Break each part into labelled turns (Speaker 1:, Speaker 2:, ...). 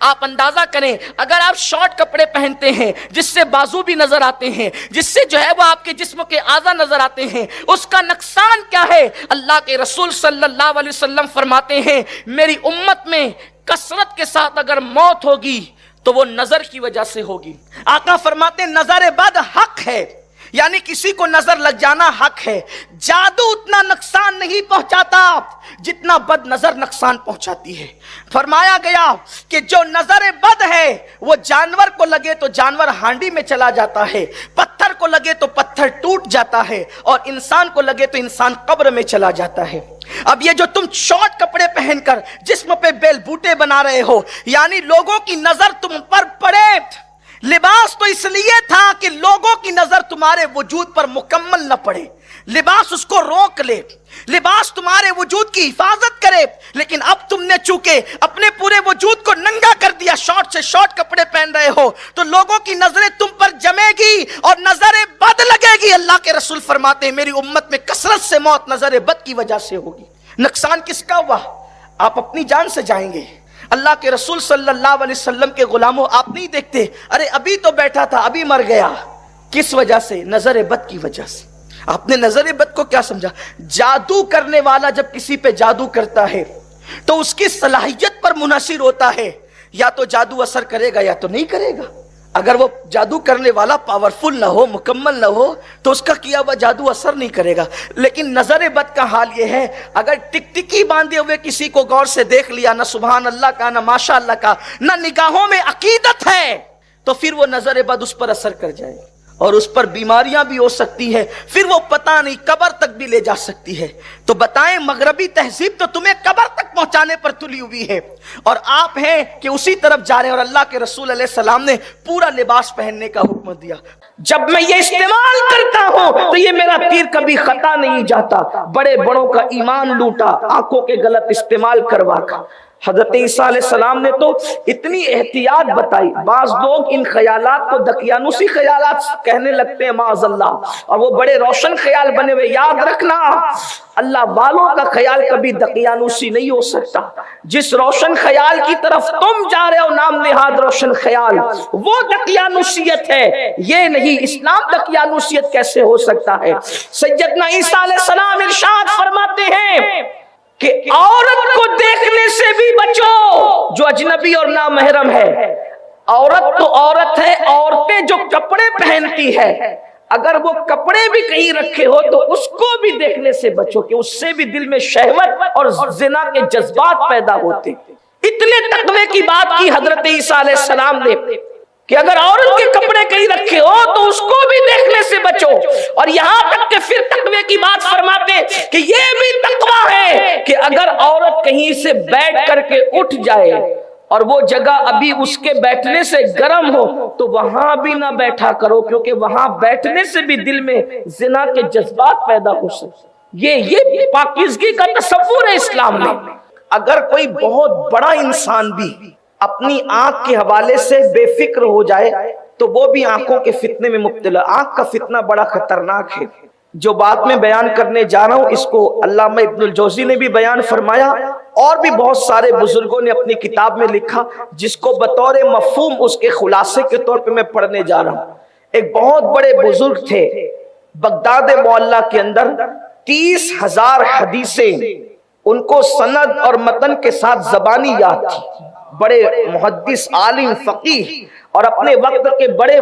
Speaker 1: آپ اندازہ کریں اگر آپ شارٹ کپڑے پہنتے ہیں جس سے بازو بھی نظر آتے ہیں، جس سے جو ہے وہ آپ کے جسم کے اعضاء نظر آتے ہیں، اس کا نقصان کیا ہے؟ اللہ کے رسول صلی اللہ علیہ وسلم فرماتے ہیں میری امت میں کثرت کے ساتھ اگر موت ہوگی تو وہ نظر کی وجہ سے ہوگی۔ آقا فرماتے ہیں نظر بد حق ہے، یعنی کسی کو نظر لگ جانا حق ہے۔ جادو اتنا نقصان نہیں پہنچاتا جتنا بد نظر نقصان پہنچاتی ہے۔ فرمایا گیا کہ جو نظر بد ہے وہ جانور کو لگے تو جانور ہانڈی میں چلا جاتا ہے، پتھر کو لگے تو پتھر ٹوٹ جاتا ہے، اور انسان کو لگے تو انسان قبر میں چلا جاتا ہے۔ اب یہ جو تم شارٹ کپڑے پہن کر جسم پہ بیل بوٹے بنا رہے ہو، یعنی لوگوں کی نظر تم پر پڑے۔ لباس تو اس لیے تھا کہ لوگوں کی نظر تمہارے وجود پر مکمل نہ پڑے، لباس اس کو روک لے، لباس تمہارے وجود کی حفاظت کرے، لیکن اب تم نے چونکہ اپنے پورے وجود کو ننگا کر دیا، شارٹ سے شارٹ کپڑے پہن رہے ہو، تو لوگوں کی نظریں تم پر جمے گی اور نظر بد لگے گی۔ اللہ کے رسول فرماتے ہیں میری امت میں کثرت سے موت نظر بد کی وجہ سے ہوگی۔ نقصان کس کا ہوا؟ آپ اپنی جان سے جائیں گے۔ اللہ کے رسول صلی اللہ علیہ وسلم کے غلاموں آپ نہیں دیکھتے ارے ابھی تو بیٹھا تھا ابھی مر گیا، کس وجہ سے؟ نظر بد کی وجہ سے۔ آپ نے نظر بد کو کیا سمجھا؟ جادو کرنے والا جب کسی پہ جادو کرتا ہے تو اس کی صلاحیت پر منحصر ہوتا ہے، یا تو جادو اثر کرے گا یا تو نہیں کرے گا۔ اگر وہ جادو کرنے والا پاورفل نہ ہو، مکمل نہ ہو، تو اس کا کیا ہوا جادو اثر نہیں کرے گا۔ لیکن نظر بد کا حال یہ ہے اگر ٹکٹکی باندھے ہوئے کسی کو غور سے دیکھ لیا، نہ سبحان اللہ کا نہ ماشاء اللہ کا، نہ نگاہوں میں عقیدت ہے، تو پھر وہ نظر بد اس پر اثر کر جائے اور اس پر بیماریاں بھی ہو سکتی ہے، پھر وہ پتہ نہیں قبر تک بھی لے جا سکتی ہے۔ تو بتائیں مغربی تہذیب تو تمہیں قبر تک پہنچانے پر تلی ہوئی ہے، اور آپ ہیں کہ اسی طرف جا رہے ہیں۔ اور اللہ کے رسول علیہ السلام نے پورا لباس پہننے کا حکم دیا۔ جب میں یہ استعمال کرتا ہوں تو یہ میرا تیر کبھی خطا نہیں جاتا، بڑے بڑوں کا ایمان لوٹا آنکھوں کے غلط استعمال کروا کر۔ حضرت عیسیٰ علیہ السلام نے تو اتنی احتیاط بتائی، بعض لوگ ان خیالات کو دقیانوسی خیالات کہنے لگتے ہیں معاذ اللہ، اور وہ بڑے روشن خیال بنے ہوئے۔ یاد رکھنا اللہ والوں کا خیال کبھی دقیانوسی نہیں ہو سکتا۔ جس روشن خیال کی طرف تم جا رہے ہو نام نہاد روشن خیال، وہ دقیانوسیت ہے، یہ نہیں۔ اسلام دقیانوسیت کیسے ہو سکتا ہے؟ سیدنا عیسیٰ علیہ السلام ارشاد فرماتے ہیں کہ عورت کو دیکھنے سے بھی بچو جو اجنبی اور نامحرم ہے۔ عورت تو عورت ہے، عورتیں جو کپڑے پہنتی ہے اگر وہ کپڑے بھی کہیں رکھے ہو تو اس کو بھی دیکھنے سے بچو کہ اس سے بھی دل میں شہوت اور زنا کے جذبات پیدا ہوتے۔ اتنے تقوی کی بات کی حضرت عیسیٰ علیہ السلام نے کہ اگر عورت کے کپڑے کہیں رکھے ہو تو اس کو بھی دیکھنے سے بچو، اور یہاں تک کہ پھر تقوی کی بات فرماتے کہ یہ بھی تقوی ہے کہ اگر عورت کہیں سے بیٹھ کر کے اٹھ جائے اور وہ جگہ ابھی اس کے بیٹھنے سے گرم ہو تو وہاں بھی نہ بیٹھا کرو، کیونکہ وہاں بیٹھنے سے بھی دل میں زنا کے جذبات پیدا ہو سکتے۔ یہ پاکیزگی کا تصور ہے اسلام میں۔ اگر کوئی بہت بڑا انسان بھی اپنی آنکھ کے حوالے سے بے فکر ہو جائے تو وہ بھی آنکھوں کے فتنے میں مبتلا۔ آنکھ کا فتنہ بڑا خطرناک ہے۔ جو بات میں بیان کرنے جا رہا ہوں اس کو علامہ ابن الجوزی نے بھی بیان فرمایا، اور بھی بہت سارے بزرگوں نے اپنی کتاب میں لکھا، جس کو بطور مفہوم اس کے خلاصے کے طور پہ میں پڑھنے جا رہا ہوں۔ ایک بہت بڑے بزرگ تھے بغداد معلیٰ کے اندر، 30,000 حدیثیں ان کو سند اور متن کے ساتھ زبانی یاد تھی۔ بڑے محدث، عالم، فقیہ، اور اپنے وقت کے بڑے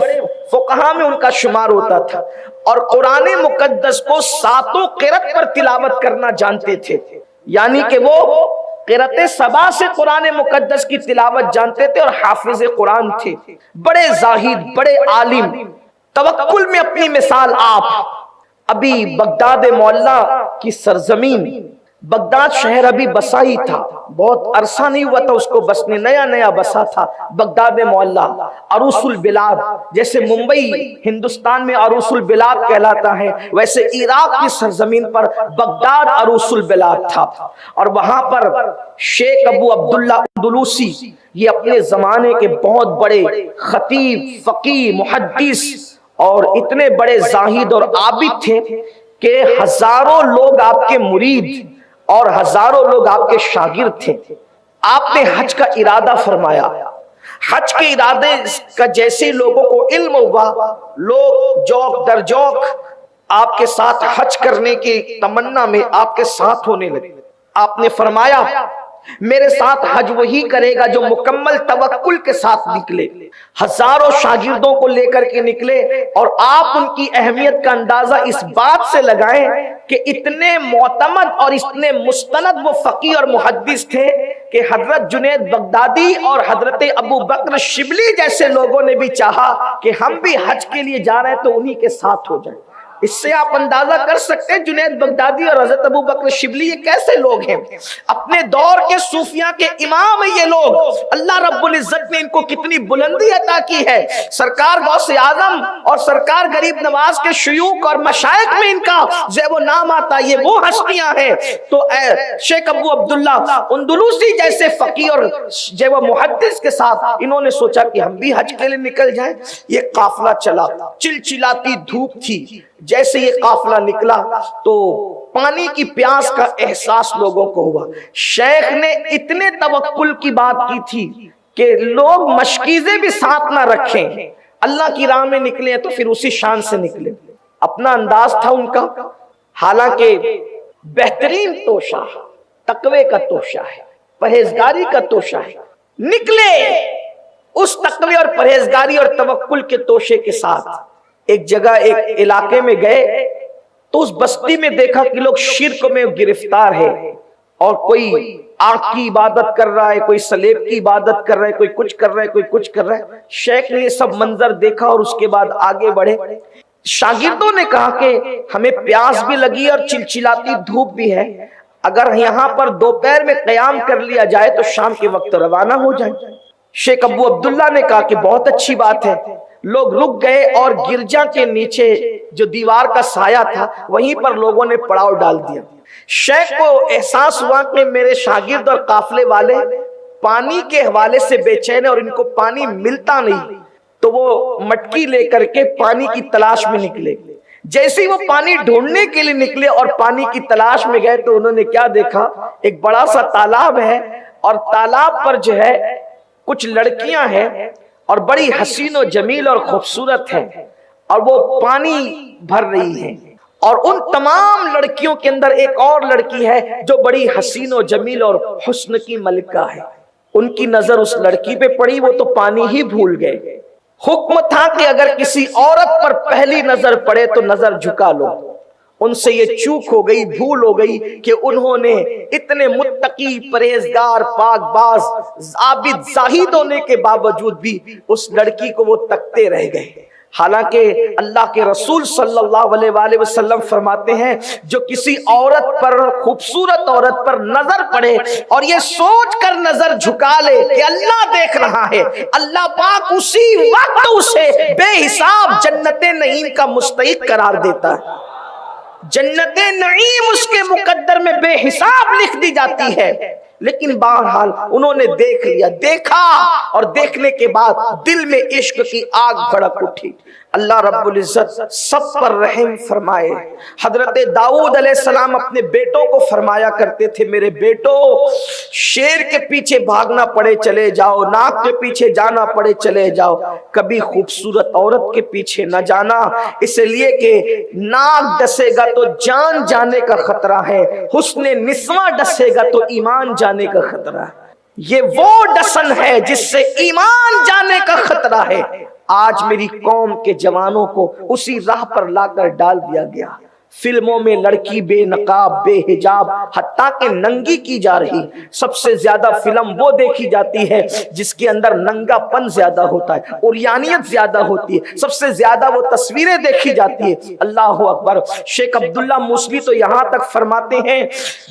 Speaker 1: فقہاء میں ان کا شمار ہوتا تھا، اور قرآن مقدس کو 7 قرأت پر تلاوت کرنا جانتے تھے، یعنی کہ وہ قرأت 7 سے قرآن مقدس کی تلاوت جانتے تھے اور حافظ قرآن تھے۔ بڑے زاہد، بڑے عالم، توکل میں اپنی مثال آپ۔ ابھی بغداد معلیٰ کی سرزمین، بغداد شہر ابھی بسا ہی تھا، بہت عرصہ نہیں ہوا تھا اس کو بسنے، نیا نیا بسا تھا بغداد معلیٰ، عروس البلاد۔ جیسے ممبئی ہندوستان میں عروس البلاد کہلاتا ہے، ویسے عراق کی سرزمین پر بغداد عروس البلاد تھا، اور وہاں پر شیخ ابو عبداللہ اندلوسی، یہ اپنے زمانے کے بہت بڑے خطیب، فقیہ، محدث اور اتنے بڑے زاہد اور عابد تھے کہ ہزاروں لوگ آپ کے مرید اور ہزاروں لوگ آپ کے شاگرد تھے۔ آپ نے حج کا ارادہ فرمایا،
Speaker 2: حج کے ارادے کا جیسے لوگوں کو علم ہوا، لوگ جوک در جوک آپ کے ساتھ حج کرنے کی تمنا میں آپ کے ساتھ ہونے لگے۔ آپ نے فرمایا میرے ساتھ حج وہی کرے گا جو مکمل توکل کے ساتھ نکلے۔ ہزاروں شاگردوں کو لے کر کے نکلے، اور آپ ان کی اہمیت کا اندازہ اس بات سے لگائیں کہ اتنے معتمد اور اتنے مستند وہ فقیہ اور محدث تھے کہ حضرت جنید بغدادی اور حضرت ابو بکر شبلی جیسے لوگوں نے بھی چاہا کہ ہم بھی حج کے لیے جا رہے ہیں تو انہی کے ساتھ ہو جائیں۔ اس سے آپ اندازہ کر سکتے ہیں جنید بغدادی اور حضرت ابو بکر شبلی یہ کیسے لوگ ہیں، اپنے دور کے صوفیاء کے امام ہیں یہ لوگ۔ اللہ رب العزت نے ان کو کتنی بلندی عطا کی ہے۔ سرکار غوث اعظم اور سرکار غریب نواز کے شیوخ اور مشائخ میں ان کا جو وہ نام آتا ہے، یہ وہ ہستیاں ہیں۔ تو شیخ ابو عبداللہ اندلوسی جیسے فقیہ اور جو وہ محدث کے ساتھ انہوں نے سوچا کہ ہم بھی حج کے لیے نکل جائیں۔ یہ قافلہ چلا، چلچلاتی دھوپ تھی، جیسے یہ قافلہ نکلا تو پانی کی پیاس کا احساس لوگوں کو ہوا۔ شیخ نے اتنے توکل کی بات کی تھی کہ لوگ مشکیزیں بھی ساتھ نہ رکھیں، اللہ کی راہ میں نکلے تو پھر اسی شان سے نکلے۔ اپنا انداز تھا ان کا، حالانکہ بہترین توشہ تقوی کا توشہ ہے، پرہیزگاری کا توشہ ہے۔ نکلے اس تقوی اور پرہیزگاری اور توکل کے توشے کے ساتھ، ایک جگہ ایک علاقے میں گئے تو اس بستی میں دیکھا کہ لوگ شرک میں گرفتار ہے، اور کوئی آنکھ کی عبادت کر رہا ہے، کوئی سلیب کی عبادت کر رہا ہے، کوئی کچھ کر رہا ہے، کوئی کچھ کر رہا ہے۔ شیخ نے یہ سب منظر دیکھا اور اس کے بعد آگے بڑھے۔ شاگردوں نے کہا کہ ہمیں پیاس بھی لگی اور چلچلاتی دھوپ بھی ہے، اگر یہاں پر دوپہر میں قیام کر لیا جائے تو شام کے وقت روانہ ہو جائیں۔ شیخ ابو عبداللہ نے کہا کہ بہت اچھی بات ہے۔ لوگ رک گئے اور گرجا کے نیچے جو دیوار کا سایہ تھا وہیں پر لوگوں نے پڑاؤ ڈال دیا۔ شیخ کو احساس ہوا کہ میرے شاگرد اور قافلے والے پانی کے حوالے سے بے چین اور ان کو پانی ملتا نہیں، تو وہ مٹکی لے کر کے پانی کی تلاش میں نکلے۔ جیسے وہ پانی ڈھونڈنے کے لیے نکلے اور پانی کی تلاش میں گئے تو انہوں نے کیا دیکھا، ایک بڑا سا تالاب ہے، اور تالاب پر جو ہے کچھ لڑکیاں ہیں اور بڑی حسین و جمیل اور خوبصورت ہے، اور وہ پانی بھر رہی ہیں، اور ان تمام لڑکیوں کے اندر ایک اور لڑکی ہے جو بڑی حسین و جمیل اور حسن کی ملکہ ہے۔ ان کی نظر اس لڑکی پہ پڑی، وہ تو پانی ہی بھول گئے۔ حکم تھا کہ اگر کسی عورت پر پہلی نظر پڑے تو نظر جھکا لو۔ ان سے یہ چوک ہو گئی، بھول ہو گئی کہ انہوں نے اتنے متقی، پرہیزگار، پاک باز، عابد، زاہد ہونے کے باوجود بھی اس لڑکی کو وہ تکتے رہ گئے۔ حالانکہ اللہ کے رسول صلی اللہ علیہ وآلہ وسلم فرماتے ہیں جو کسی عورت پر، خوبصورت عورت پر نظر پڑے اور یہ سوچ کر نظر جھکا لے کہ اللہ دیکھ رہا ہے، اللہ پاک اسی وقت اسے بے حساب جنت نعیم کا مستحق قرار دیتا ہے۔ جنت نعیم اس کے مقدر میں بے حساب لکھ دی جاتی ہے۔ لیکن بہرحال انہوں نے دیکھ لیا، دیکھا، اور دیکھنے کے بعد دل میں عشق کی آگ بھڑک اٹھی۔ اللہ رب العزت سب پر رحم فرمائے۔ حضرت داؤد علیہ السلام اپنے بیٹوں کو فرمایا کرتے تھے، میرے بیٹو، شیر کے پیچھے بھاگنا پڑے چلے جاؤ، ناک کے پیچھے جانا پڑے چلے جاؤ، کبھی خوبصورت عورت کے پیچھے نہ جانا، اس لیے کہ ناک ڈسے گا تو جان جانے کا خطرہ ہے، حسن نسواں ڈسے گا تو ایمان جانے کا خطرہ ہے۔ یہ وہ ڈسن ہے جس سے ایمان جانے کا خطرہ ہے۔ آج میری قوم کے جوانوں کو اسی راہ پر لا کر ڈال دیا گیا۔ فلموں میں لڑکی بے نقاب، بے حجاب، حتیٰ کہ ننگی کی جا رہی۔ سب سے زیادہ فلم وہ دیکھی جاتی ہے جس کے اندر ننگا پن زیادہ ہوتا ہے، عریانیت زیادہ ہوتی ہے، سب سے زیادہ وہ تصویریں دیکھی جاتی ہے۔ اللہ اکبر۔ شیخ عبداللہ موسوی تو یہاں تک فرماتے ہیں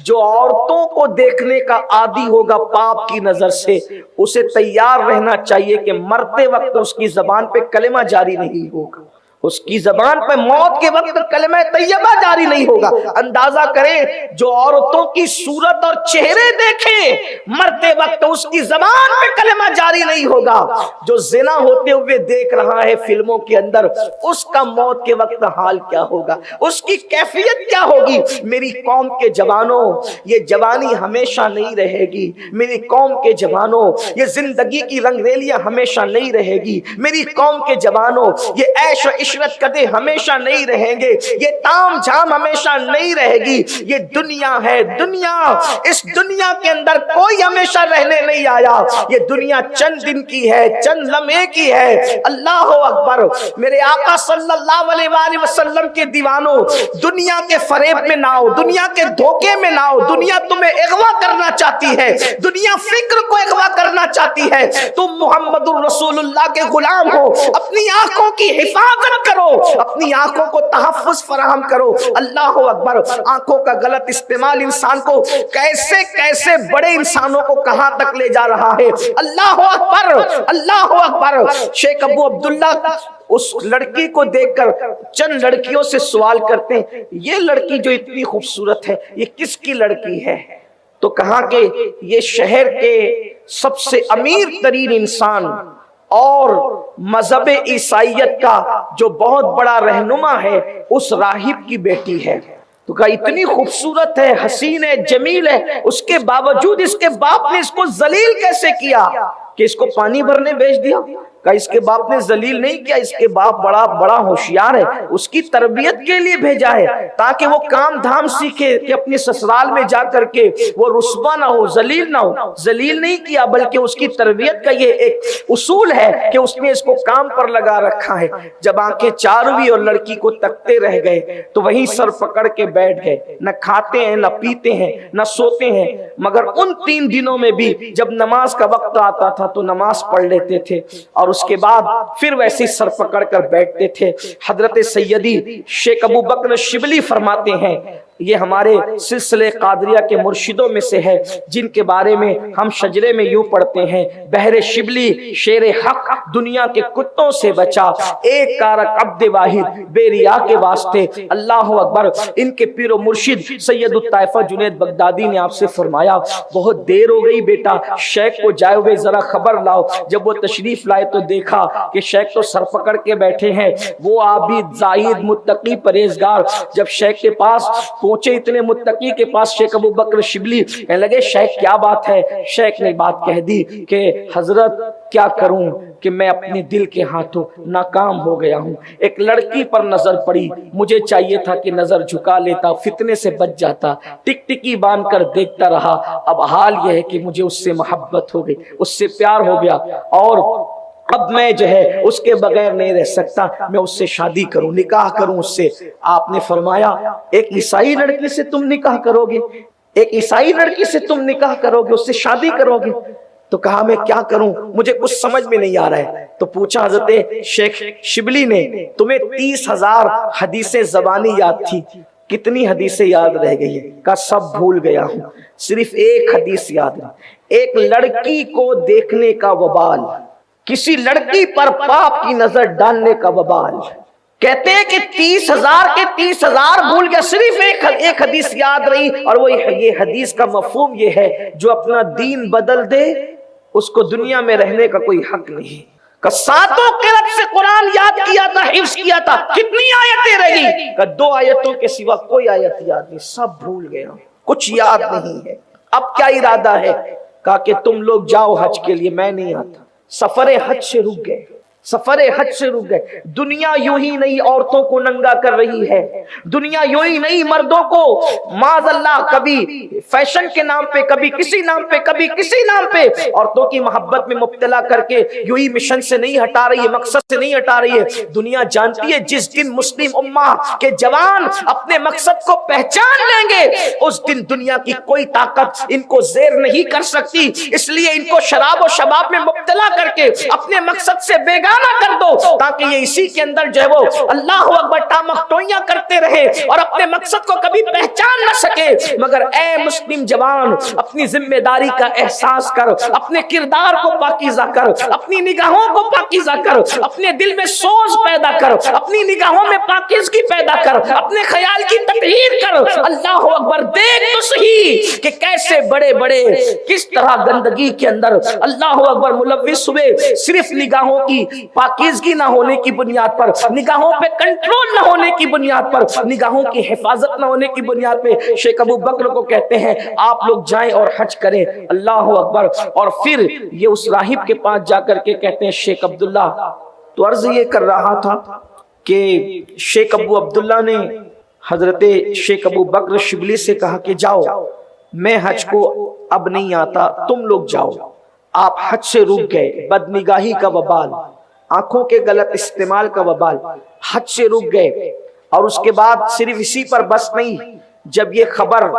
Speaker 2: جو عورتوں کو دیکھنے کا عادی ہوگا پاپ کی نظر سے، اسے تیار رہنا چاہیے کہ مرتے وقت اس کی زبان پہ کلمہ جاری نہیں ہوگا۔ اس کی زبان پہ موت کے وقت کلمہ طیبہ جاری نہیں ہوگا۔ اندازہ کریں جو عورتوں کی صورت اور چہرے دیکھیں مرتے وقت اس کی زبان پہ کلمہ جاری نہیں ہوگا۔ جو زنا ہوتے ہوئے دیکھ رہا ہے فلموں کے اندر، اس کا موت کے وقت حال کیا ہوگا، اس کی کیفیت کیا ہوگی۔ میری قوم کے جوانوں، یہ جوانی ہمیشہ نہیں رہے گی۔ میری قوم کے جوانوں، یہ زندگی کی رنگ ریلیاں ہمیشہ نہیں رہے گی۔ میری قوم کے جوانوں، یہ عیش و عشرت کدے ہمیشہ نہیں رہیں گے، یہ تام جھام ہمیشہ نہیں رہے گی۔ یہ دنیا ہے، دنیا، اس دنیا کے اندر کوئی ہمیشہ رہنے نہیں آیا۔ یہ دنیا چند دن کی ہے، چند لمحے کی ہے۔ اللہ اکبر۔ میرے آقا صلی اللہ علیہ وآلہ وسلم کے دیوانوں، دنیا کے فریب میں نہ آؤ، دنیا کے دھوکے میں نہ آؤ۔ دنیا تمہیں اغوا کرنا چاہتی ہے، دنیا فکر کو اغوا کرنا چاہتی ہے۔ تم محمد الرسول اللہ کے غلام ہو، اپنی آنکھوں کی حفاظت کرو، اپنی آنکھوں کو تحفظ فراہم کرو۔ اللہ اکبر۔ آنکھوں کا غلط استعمال انسان کو کیسے کیسے بڑے انسانوں کو کہاں تک لے جا رہا ہے۔ اللہ اکبر، اللہ اکبر۔ شیخ ابو عبداللہ اس لڑکی کو دیکھ کر چند لڑکیوں سے سوال کرتے ہیں، یہ لڑکی جو اتنی خوبصورت ہے یہ کس کی لڑکی ہے؟ تو کہا کہ یہ شہر کے سب سے امیر ترین انسان اور مذہب عیسائیت کا جو بہت بڑا رہنما ہے اس راہب کی بیٹی ہے۔ تو کہا اتنی خوبصورت ہے، حسین ہے، جمیل ہے، اس کے باوجود اس کے باپ نے اس کو ذلیل کیسے کیا کہ اس کو پانی بھرنے بھیج دیا؟ کہ اس کے باپ نے ذلیل نہیں کیا، اس کے باپ بڑا ہوشیار ہے، اس کی تربیت کے لیے بھیجا ہے تاکہ وہ کام دھام سیکھے کہ اپنے سسرال میں جا کر کے وہ رسوا نہ ہو، ذلیل نہ ہو۔ ذلیل نہیں کیا بلکہ اس کی تربیت کا یہ ایک اصول ہے کہ اس نے اس کو کام پر لگا رکھا ہے۔ جب آنکھیں چار ہوئی اور لڑکی کو تکتے رہ گئے تو وہیں سر پکڑ کے بیٹھ گئے۔ نہ کھاتے ہیں، نہ پیتے ہیں، نہ سوتے ہیں، مگر ان 3 دنوں میں بھی جب نماز کا وقت آتا تھا تو نماز پڑھ لیتے تھے اور اس کے بعد پھر ویسے سر پکڑ کر بیٹھتے تھے۔ حضرت سیدی شیخ ابو بکر شبلی فرماتے ہیں، یہ ہمارے سلسلے قادریہ کے مرشدوں میں سے ہے جن کے بارے میں ہم شجرے میں یوں پڑھتے ہیں، بہر شبلی شیر حق دنیا کے کتوں سے بچا، ایک کارک عبد واحد بے ریا کے واسطے۔ اللہ اکبر۔ ان کے پیر و مرشد سید الطائفہ جنید بغدادی نے آپ سے فرمایا بہت دیر ہو گئی بیٹا، شیخ کو جائے ہوئے ذرا خبر لاؤ۔ جب وہ تشریف لائے تو دیکھا کہ شیخ تو سر پکڑ کے بیٹھے ہیں، وہ عابد زاہد متقی پرہیزگار جب شیخ کے پاس پہنچے، اتنے متقی کے پاس شیخ ابو بکر شبلی کہنے لگے شیخ کیا بات ہے؟ شیخ نے بات کہہ دی کہ حضرت کیا کروں کہ میں اپنے دل کے ہاتھوں ناکام ہو گیا ہوں۔ ایک لڑکی پر نظر پڑی، مجھے چاہیے تھا کہ نظر جھکا لیتا، فتنے سے بچ جاتا، ٹک ٹکی باندھ کر دیکھتا رہا۔ اب حال یہ ہے کہ مجھے اس سے محبت ہو گئی، اس سے پیار ہو گیا اور اب میں جو ہے اس کے بغیر نہیں رہ سکتا، میں اس سے شادی کروں، نکاح کروں اس سے۔ آپ نے فرمایا ایک عیسائی لڑکی سے تم نکاح کرو گے؟ ایک عیسائی لڑکی سے تم نکاح کرو گے، اس سے شادی کرو گے؟ تو کہا میں کیا کروں، مجھے کچھ سمجھ میں نہیں آ رہا ہے۔ تو پوچھا حضرت شیخ شبلی نے تمہیں 30,000 حدیثیں زبانی یاد تھی، کتنی حدیثیں یاد رہ گئی ہے؟ کہا سب بھول گیا ہوں، صرف ایک حدیث یاد ہے، ایک لڑکی کو دیکھنے کا وبال، کسی لڑکی پر پاپ کی نظر ڈالنے کا وبال۔ کہتے ہیں کہ 30,000 کے 30,000 بھول گیا، صرف ایک حدیث یاد رہی، اور وہ یہ حدیث کا مفہوم یہ ہے جو اپنا دین بدل دے اس کو دنیا میں رہنے کا کوئی حق نہیں۔ کہ 7 قرات سے قرآن یاد کیا تھا، حفظ کیا تھا، کتنی آیتیں رہی؟ کہ 2 آیتوں کے سوا کوئی آیت یاد نہیں، سب بھول گیا، کچھ یاد نہیں ہے۔ اب کیا ارادہ ہے؟ کہا کہ تم لوگ جاؤ حج کے لیے، میں نہیں آتا۔ سفر حج سے رک گئے، سفر حج سے رک گئے۔ دنیا یوں ہی نہیں عورتوں کو ننگا کر رہی ہے، دنیا یوں ہی نہیں مردوں کو معاذ اللہ کبھی فیشن کے نام پہ، کبھی کسی نام پہ، کبھی کسی نام پہ عورتوں کی محبت میں مبتلا کر کے یوں ہی مشن سے نہیں ہٹا رہی ہے، مقصد سے نہیں ہٹا رہی ہے۔ دنیا جانتی ہے جس دن مسلم امہ کے جوان اپنے مقصد کو پہچان لیں گے اس دن دنیا کی کوئی طاقت ان کو زیر نہیں کر سکتی۔ اس لیے ان کو شراب و شباب میں مبتلا کر کے اپنے مقصد سے بے روزانہ کر دو تاکہ یہ اسی کے اندر جو ہے وہ اللہ اکبر ٹامکٹوئیاں کرتے رہے اور اپنے مقصد کو کبھی پہچان نہ سکے. مگر اے مسلم جوان اپنی ذمہ داری کا احساس کر, اپنے کردار کو پاکیزہ کر, اپنی نگاہوں کو پاکیزہ کر, اپنے دل میں سوز پیدا کر, اپنی نگاہوں میں پاکیزگی پیدا کر, اپنے خیال کی تطہیر کر. اللہ اکبر, دیکھ تو صحیح کہ کیسے بڑے بڑے کس طرح گندگی کے اندر اللہ اکبر ملوث ہوئے صرف نگاہوں کی پاکیزگی نہ ہونے کی بنیاد پر, نگاہوں پہ کنٹرول نہ ہونے کی بنیاد پر, نگاہوں کی حفاظت نہ ہونے کی بنیاد پہ. شیخ ابو بکر کو کہتے ہیں آپ لوگ جائیں اور حج کریں. اللہ اکبر. اور پھر یہ اس راہب کے پاس جا کر کے کہتے ہیں شیخ عبداللہ, تو عرض یہ کر رہا تھا کہ شیخ ابو عبداللہ نے حضرت شیخ ابو بکر شبلی سے کہا کہ جاؤ, میں حج کو اب نہیں آتا, تم لوگ جاؤ. آپ حج سے رک گئے. بدنگاہی کا وبال, آنکھوں کے غلط استعمال کا وبال, حج سے رک گئے. اور اس کے بعد صرف اسی پر بس نہیں, جب یہ خبر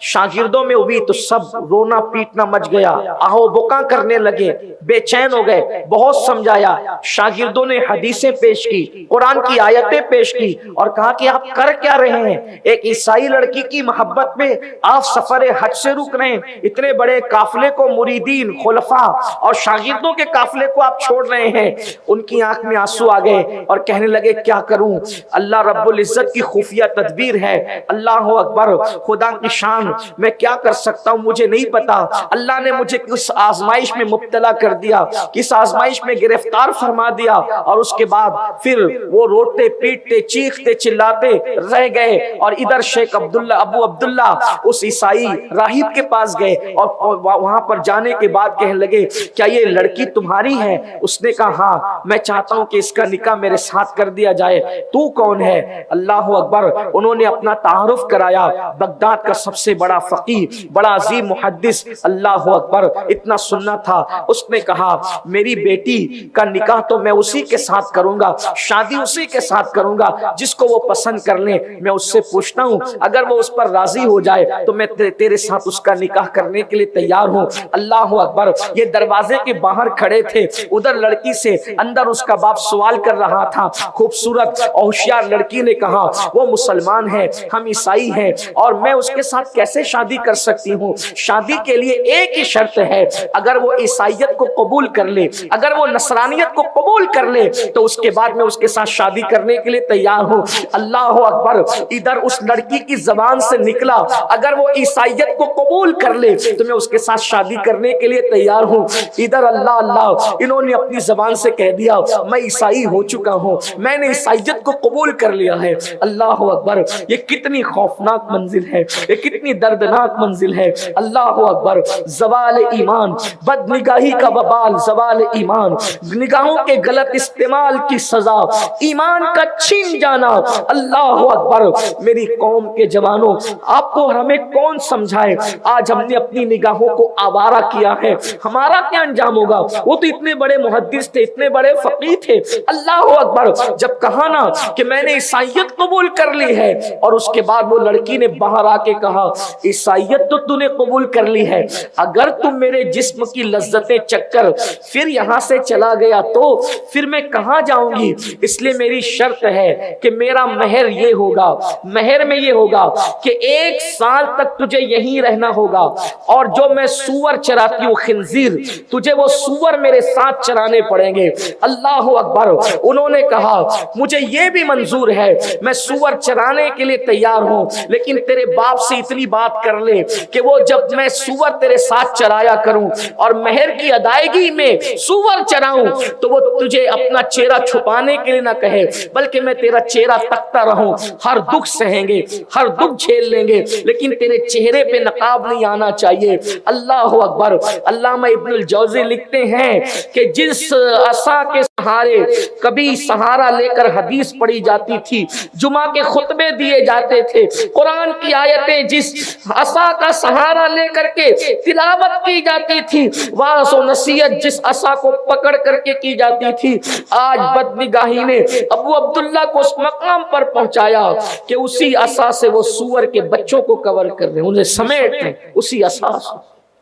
Speaker 2: شاگردوں میں ہوئی تو سب رونا پیٹنا مچ گیا, آہو بکا کرنے لگے, بے چین ہو گئے. بہت سمجھایا, شاگردوں نے حدیثیں پیش کی, قرآن کی آیتیں پیش کی اور کہا کہ آپ کر کیا رہے ہیں؟ ایک عیسائی لڑکی کی محبت میں آپ سفر حج سے رک رہے ہیں, اتنے بڑے قافلے کو, مریدین, خلفاء اور شاگردوں کے قافلے کو آپ چھوڑ رہے ہیں. ان کی آنکھ میں آنسو آ گئے اور کہنے لگے کیا کروں, اللہ رب العزت کی خفیہ تدبیر ہے. اللہ اکبر, خدا کی شان, میں کیا کر سکتا ہوں مجھے نہیں پتا. اللہ نے مجھے کس آزمائش میں مبتلا کر دیا, کس آزمائش میں گرفتار فرما دیا. اور اس کے بعد پھر وہ روتے پیٹتے چیختے چلاتے رہ گئے. اور ادھر شیخ عبداللہ ابو عبداللہ اس عیسائی راہب کے پاس گئے اور وہاں پر جانے کے بعد کہنے لگے کیا یہ لڑکی تمہاری ہے؟ اس نے کہا ہاں, میں چاہتا ہوں کہ اس کا نکاح میرے ساتھ کر دیا جائے. تو کون ہے؟ اللہ اکبر. انہوں نے اپنا تعارف کرایا, بغداد کا سب سے بڑا فقیہ, بڑا عظیم محدث. اللہ اکبر, اتنا سننا تھا. اس نے کہا میری بیٹی کا نکاح تو میں اسی کے ساتھ کروں گا, شادی اسی کے ساتھ کروں گا جس کو وہ پسند کر لیں. میں اس سے پوچھتا ہوں, اگر وہ اس پر راضی ہو جائے تو میں تیرے ساتھ اس کا نکاح کرنے کے لیے تیار ہوں. اللہ اکبر. یہ دروازے کے باہر کھڑے تھے, ادھر لڑکی سے, اندر اس کا باپ سوال کر رہا تھا. خوبصورت اور ہوشیار لڑکی نے کہا وہ مسلمان ہے, ہم عیسائی ہیں, اور میں اس کے ساتھ کیسے شادی کر سکتی ہوں؟ شادی کے لیے ایک ہی شرط ہے, اگر وہ عیسائیت کو قبول کر لے, اگر وہ نصرانیت کو قبول کر لے تو اس کے بعد میں اس کے ساتھ شادی کرنے کے لیے تیار ہوں. اللہ اکبر. ادھر اس لڑکی کی زبان سے نکلا اگر وہ عیسائیت کو قبول کر لے تو میں اس کے ساتھ شادی کرنے کے لیے تیار ہوں. ادھر اللہ اللہ, انہوں نے اپنی زبان سے کہہ دیا میں عیسائی ہو چکا ہوں, میں نے عیسائیت کو قبول کر لیا ہے. اللہ اکبر. یہ کتنی خوفناک منزل ہے, یہ کتنی دردناک منزل ہے. اللہ اکبر. زوال ایمان, بد نگاہی کا وبال, زوال ایمان, نگاہوں کے غلط استعمال کی سزا, ایمان کا چھین جانا. اللہ اکبر. میری قوم کے جوانوں, آپ کو ہمیں کون سمجھائے, آج ہم نے اپنی نگاہوں کو آوارہ کیا ہے, ہمارا کیا انجام ہوگا؟ وہ تو اتنے بڑے محدث تھے, اتنے بڑے فقیہ تھے. اللہ اکبر. جب کہا نا کہ میں نے عیسائیت قبول کر لی ہے, اور اس کے بعد وہ لڑکی نے باہر آ کے کہا عیسائیت تو تو نے قبول کر لی ہے, اگر تم میرے جسم کی لذتیں چکھ کر پھر یہاں سے چلا گیا تو پھر میں کہاں جاؤں گی؟ اس لیے میری شرط ہے کہ میرا مہر یہ ہوگا, مہر میں یہ ہوگا کہ 1 سال تک تجھے یہیں رہنا ہوگا, اور جو میں سور چراتی ہوں خنزیر, تجھے وہ سور میرے ساتھ چرانے پڑیں گے. اللہ اکبر. انہوں نے کہا مجھے یہ بھی منظور ہے, میں سور چرانے کے لیے تیار ہوں, لیکن تیرے باپ سے اتنی بات کر لے کہ وہ جب میں سور تیرے ساتھ چرایا کروں اور مہر کی ادائیگی میں سور چراؤں تو وہ تجھے اپنا چہرہ چھپانے کے لیے نہ کہے, بلکہ میں تیرا چہرہ تکتا رہوں. ہر دکھ سہیں گے, ہر دکھ جھیل لیں گے, لیکن تیرے چہرے پہ نقاب نہیں آنا چاہیے. اللہ اکبر. علامہ ابن الجوزی لکھتے ہیں کہ جس عصا کے سہارے کبھی سہارا لے کر حدیث پڑھی جاتی تھی, جمعہ کے خطبے دیے جاتے تھے, قرآن کی آیتیں جس عصا کا سہارا لے کر کے تلاوت کی جاتی تھی, واعظ و نصیحت جس عصا کو پکڑ کر کے کی جاتی تھی, آج بدنگاہی نے ابو عبداللہ کو اس مقام پر پہنچایا کہ اسی عصا سے وہ سور کے بچوں کو کور کر رہے ہیں, انہیں سمیٹ رہے ہیں اسی عصا سے.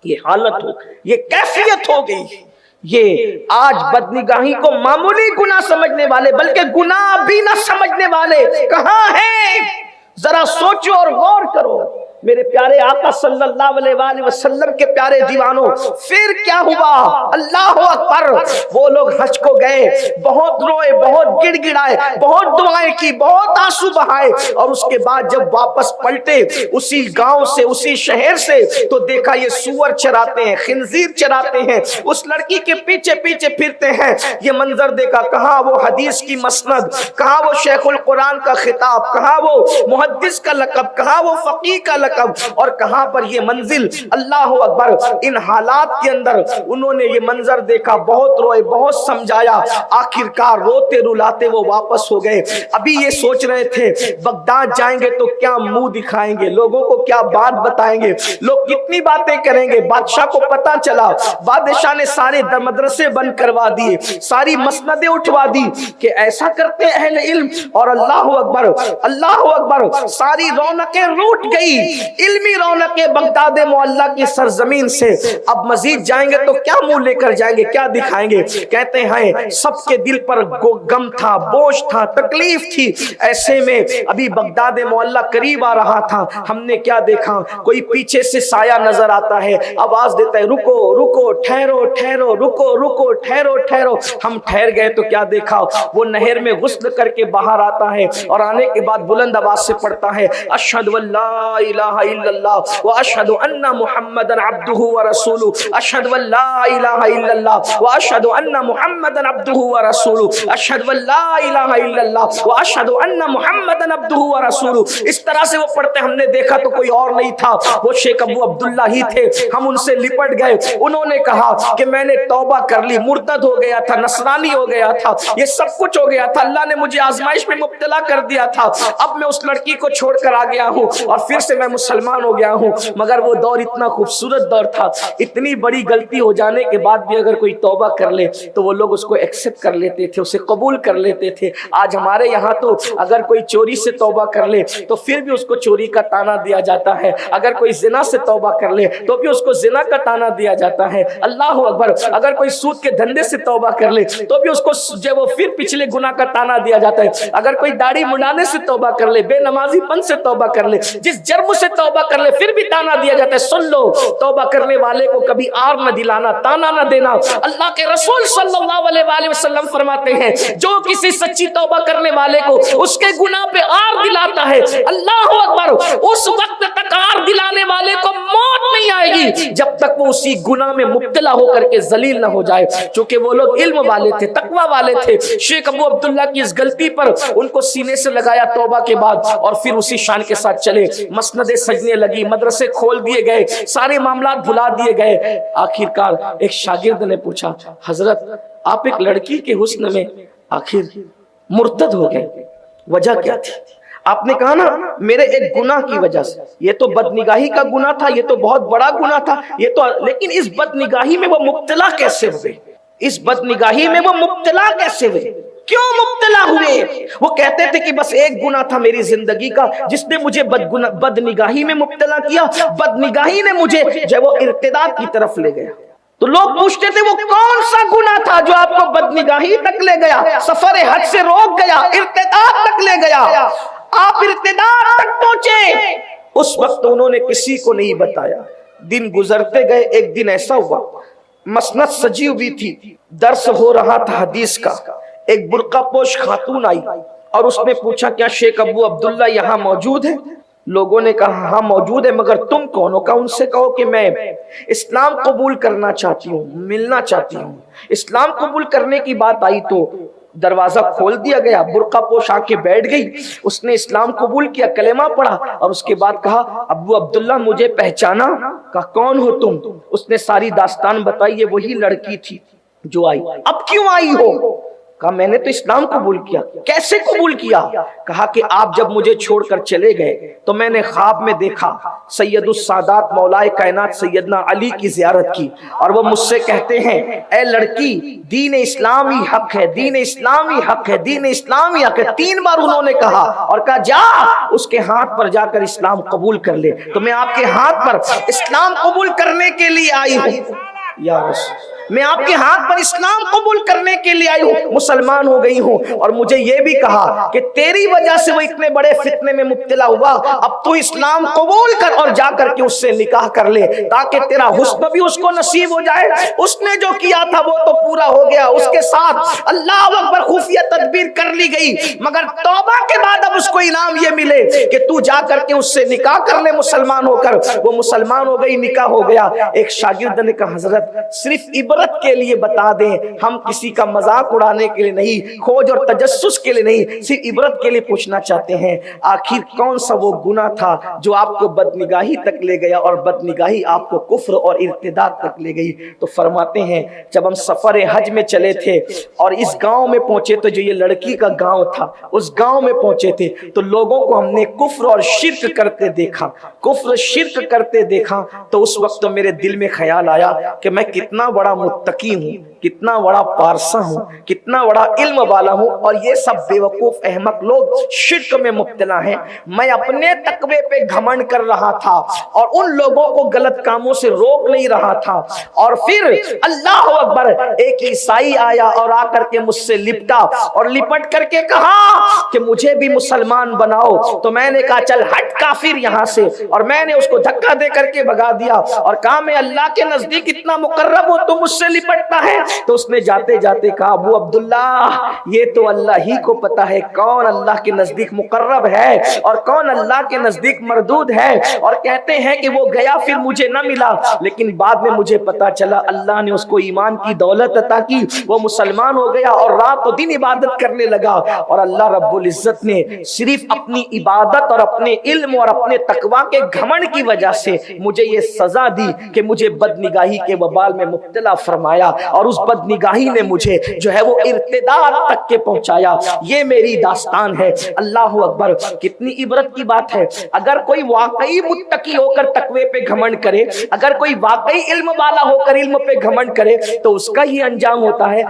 Speaker 2: یہ حالت ہو, یہ کیفیت ہو گئی. یہ آج بدنگاہی کو معمولی گناہ سمجھنے والے بلکہ گناہ بھی نہ سمجھنے والے کہاں ہیں؟ ذرا سوچو اور غور کرو میرے پیارے آقا صلی اللہ علیہ وآلہ وسلم کے پیارے دیوانوں، پھر کیا ہوا؟ اللہ اکبر! وہ لوگ حج کو گئے، بہت روئے، بہت گڑ گڑائے، بہت دعائیں کی، بہت آنسو بہائے، اور اس کے بعد جب واپس پلٹے اسی گاؤں سے، اسی شہر سے، تو دیکھا یہ سور چراتے ہیں، خنزیر چراتے ہیں، اس لڑکی کے پیچھے پیچھے پھرتے ہیں۔ یہ منظر دیکھا، کہاں وہ حدیث کی مسند، کہاں وہ شیخ القرآن کا خطاب، کہاں وہ محدث کا لقب، کہاں وہ فقیہ کا لقب، اور کہاں پر یہ منزل۔ اللہ اکبر! ان حالات کے اندر انہوں نے یہ منظر دیکھا، بہت روئے، بہت سمجھایا، آخرکار روتے رلاتے وہ واپس ہو گئے۔ ابھی یہ سوچ رہے تھے بغداد جائیں گے تو کیا منہ دکھائیں گے، لوگوں کو کیا بات بتائیں گے، لوگ کتنی باتیں کریں گے۔ بادشاہ کو پتا چلا، بادشاہ نے سارے مدرسے بند کروا دیے، ساری مسندیں اٹھوا دی کہ ایسا کرتے اہل علم، اور اللہ اکبر، اللہ اکبر! ساری رونقیں روٹ گئی، علمی رونقیں بغداد معلیٰ کی سرزمین سے۔ اب مزید جائیں گے تو کیا منہ لے کر جائیں گے، کیا دکھائیں گے؟ کہتے ہیں سب کے دل پر غم تھا، بوجھ تھا، تکلیف تھی۔ ایسے میں ابھی بغداد معلیٰ قریب آ رہا تھا، ہم نے کیا دیکھا؟ کوئی پیچھے سے سایہ نظر آتا ہے، آواز دیتا ہے رکو رکو، ٹھہرو ٹھہرو، رکو رکو، ٹھہرو ٹھہرو۔ ہم ٹھہر گئے تو کیا دیکھا؟ وہ نہر میں غسل کر کے باہر آتا ہے، اور آنے کے بعد بلند آواز سے پڑھتا ہے اشہد ان لا الہ الا اللہ واشہد ان محمدا عبدہ ورسولہ، اشہد ان لا الہ الا اللہ واشہد ان محمدا عبدہ ورسولہ، اشہد ان لا الہ الا اللہ واشہد ان محمدا عبدہ ورسولہ۔ اس طرح سے وہ پڑھتے، ہم نے دیکھا تو کوئی اور نہیں تھا، وہ شیخ ابو عبداللہ ہی تھے۔ ہم ان سے لپٹ گئے، انہوں نے کہا کہ میں نے توبہ کر لی، مرتد ہو گیا تھا، نصرانی ہو گیا تھا، یہ سب کچھ ہو گیا تھا، اللہ نے مجھے آزمائش میں مبتلا کر دیا تھا، اب میں اس لڑکی کو چھوڑ کر آ گیا ہوں اور پھر سے میں مسلمان ہو گیا ہوں۔ مگر وہ دور اتنا خوبصورت دور تھا، اتنی بڑی غلطی ہو جانے کے بعد بھی اگر کوئی توبہ کر لے تو وہ لوگ اس کو ایکسپٹ کر لیتے تھے، اسے قبول کر لیتے تھے۔ آج ہمارے یہاں تو اگر کوئی چوری سے توبہ کر لے تو پھر بھی اس کو چوری کا طعنہ دیا جاتا ہے، اگر کوئی زنا سے توبہ کر لے تو بھی اس کو زنا کا طعنہ دیا جاتا ہے۔ اللہ اکبر! اگر کوئی سود کے دھندے سے توبہ کر لے تو بھی اس کو جو وہ پھر پچھلے گناہ کا طعنہ دیا جاتا ہے۔ اگر کوئی داڑھی منڈانے سے توبہ کر لے، بے نمازی پن سے توبہ کر لے، جس جرم سے توبہ کر لے، پھر بھی طعنہ دیا جاتا ہے۔ سن لو، توبہ کرنے والے کو کبھی آر نہ دلانا، طعنہ نہ دینا۔ اللہ کے رسول صلی اللہ علیہ وآلہ وسلم فرماتے ہیں جو کسی سچی توبہ کرنے والے کو اس کے گناہ پہ آر دلاتا ہے، اللہ اکبر، اس وقت تک آر دلانے والے کو موت نہیں آئے گی جب تک وہ اسی گناہ میں مبتلا ہو کر کے ذلیل نہ ہو جائے۔ چونکہ وہ لوگ علم والے تھے، تقوی والے تھے۔ شیخ ابو عبداللہ کی اس غلطی پر ان کو سینے سے لگایا توبہ کے بعد، اور پھر اسی شان کے ساتھ چلے، مسندیں سجنے لگی، مدرسے کھول دیے گئے، سارے معاملات بھلا دیے گئے۔ آخرکار ایک شاگرد نے پوچھا حضرت آپ ایک لڑکی کے حسن میں آخر مرتد ہو گئے، وجہ کیا تھی؟ آپ نے کہا نا میرے ایک گناہ کی وجہ سے، یہ تو بدنگاہی کا گناہ تھا، یہ تو بہت بڑا گناہ تھا، یہ تو، لیکن اس بدنگاہی میں وہ مبتلا کیسے ہوئے؟ اس بدنگاہی میں وہ مبتلا کیسے ہوئے؟ کیوں مبتلا ہوئے؟ وہ کہتے تھے کہ بس ایک گناہ تھا میری زندگی کا جس نے مجھے بدنگاہی میں مبتلا کیا، بدنگاہی نے مجھے جو وہ ارتداد کی طرف لے گیا۔ تو لوگ پوچھتے تھے وہ کون سا گناہ تھا جو آپ کو بدنگاہی تک لے گیا، سفر حج سے روک گیا، ارتداد تک لے گیا، آپ ارتداد تک پہنچے؟ اس وقت انہوں نے کسی کو نہیں بتایا۔ دن گزرتے گئے، ایک دن ایسا ہوا مسند سجی ہوئی تھی، درس ہو رہا تھا حدیث کا، ایک برقع پوش خاتون آئی اور اس نے پوچھا کیا شیخ ابو عبداللہ یہاں موجود ہے؟ لوگوں نے کہا ہاں موجود ہے، مگر تم کون ہو؟ کہا ان سے کہو کہ میں اسلام قبول کرنا چاہتی ہوں، ملنا چاہتی ہوں۔ اسلام قبول کرنے کی بات آئی تو دروازہ کھول دیا گیا، برقع پوش آ کے بیٹھ گئی، اس نے اسلام قبول کیا، کلمہ پڑھا، اور اس کے بعد کہا ابو عبداللہ مجھے پہچانا؟ کہا کون ہو تم؟ اس نے ساری داستان بتائی، یہ وہی لڑکی تھی جو آئی۔ اب کیوں آئی ہو؟ کہا میں نے تو اسلام قبول کیا۔ کیسے قبول کیا؟ کہا کہ آپ جب مجھے چھوڑ کر چلے گئے تو میں نے خواب میں دیکھا سید السادات مولائے کائنات سیدنا علی کی زیارت کی، اور وہ مجھ سے کہتے ہیں اے لڑکی دین اسلامی حق ہے، دین اسلامی حق ہے، دین اسلامی حق ہے۔ 3 بار انہوں نے کہا اور کہا جا اس کے ہاتھ پر جا کر اسلام قبول کر لے۔ تو میں آپ کے ہاتھ پر اسلام قبول کرنے کے لیے آئی ہوں۔ یا رسول میں آپ کے ہاتھ پر اسلام قبول کرنے کے لیے آئی ہوں، مسلمان ہو گئی ہوں، اور مجھے یہ بھی کہا کہ تیری وجہ سے وہ اتنے بڑے فتنے میں مبتلا ہوا، اب تو اسلام قبول کر اور جا کر کے اس سے نکاح کر لے تاکہ تیرا حسن بھی اس کو نصیب ہو جائے۔ اس نے جو کیا تھا وہ تو پورا ہو گیا، اس کے ساتھ اللہ اکبر خفیہ تدبیر کر لی گئی، مگر توبہ کے بعد اب اس کو انعام یہ ملے کہ تو جا کر کے اس سے نکاح کر لے مسلمان ہو کر۔ وہ مسلمان ہو گئی، نکاح ہو گیا۔ ایک شاگرد نے کہا حضرت صرف عبرت کے لیے بتا دیں، ہم کسی کا مذاق اڑانے کے لیے نہیں، کھوج اور تجسس کے لیے نہیں، صرف عبرت کے لیے پوچھنا چاہتے ہیں آخر کون سا وہ گناہ تھا جو آپ کو بدنگاہی تک لے گیا اور بدنگاہی آپ کو کفر اور ارتداد تک لے گئی؟ تو فرماتے ہیں جب ہم سفر حج میں چلے تھے اور اس گاؤں میں پہنچے تو جو یہ لڑکی کا گاؤں تھا اس گاؤں میں پہنچے تھے تو لوگوں کو ہم نے کفر اور شرک کرتے دیکھا، کفر شرک کرتے دیکھا، تو اس وقت تو میرے دل میں خیال آیا کہ میں کتنا بڑا متقی ہوں، کتنا بڑا پارسا ہوں، کتنا بڑا علم والا ہوں، اور یہ سب بے وقوف احمق لوگ شرک میں مبتلا ہیں۔ میں اپنے تقوی پہ گھمنڈ کر رہا تھا اور ان لوگوں کو غلط کاموں سے روک نہیں رہا تھا، اور پھر اللہ اکبر ایک عیسائی آیا اور آ کر کے مجھ سے لپٹا اور لپٹ کر کے کہا کہ مجھے بھی مسلمان بناؤ، تو میں نے کہا چل ہٹ کافر یہاں سے، اور میں نے اس کو دھکا دے کر کے بھگا دیا اور کہا میں اللہ کے نزدیک اتنا مقرب ہوں تو مجھ سے لپٹتا ہے؟ تو اس نے جاتے جاتے کہا ابو عبداللہ یہ تو اللہ ہی کو پتا ہے کون اللہ کے نزدیک مقرب ہے اور کون اللہ کے نزدیک مردود ہے، اور کہتے ہیں کہ وہ گیا پھر مجھے نہ ملا، لیکن بعد میں مجھے پتا چلا اللہ نے اس کو ایمان کی دولت عطا کی، وہ مسلمان ہو گیا اور رات و دن عبادت کرنے لگا، اور اللہ رب العزت نے صرف اپنی عبادت اور اپنے علم اور اپنے تقوی کے گھمنڈ کی وجہ سے مجھے یہ سزا دی کہ مجھے بدنگاہی کے وبال میں مبتلا فرمایا، اور اس بدنگاہی نے مجھے جو ہے وہ ارتداد تک کے پہنچایا۔ یہ میری داستان ہے۔ اللہ اکبر، کتنی عبرت کی بات ہے۔ اگر کوئی واقعی متقی ہو کر تقوی پہ گھمنڈ کرے، اگر کوئی واقعی علم والا ہو کر علم پہ گھمنڈ کرے تو اس کا ہی انجام ہوتا ہے۔